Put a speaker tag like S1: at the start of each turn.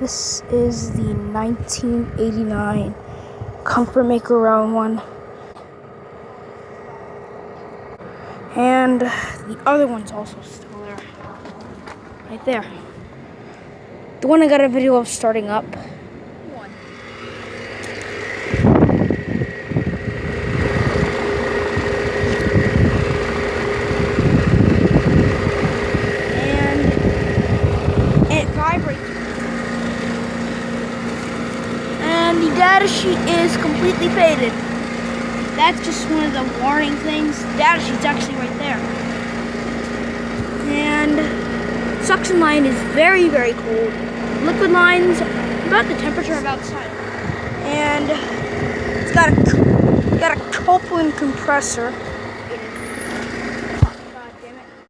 S1: This is the 1989 Comfortmaker round one. And the other one's also still there. Right there. The one I got a video of starting up. And it vibrates. And the data sheet is completely faded. That's just one of the warning things. The data sheet's actually right there. And suction line is very, very cold. Liquid line's about the temperature of outside. And it's got a Copeland compressor.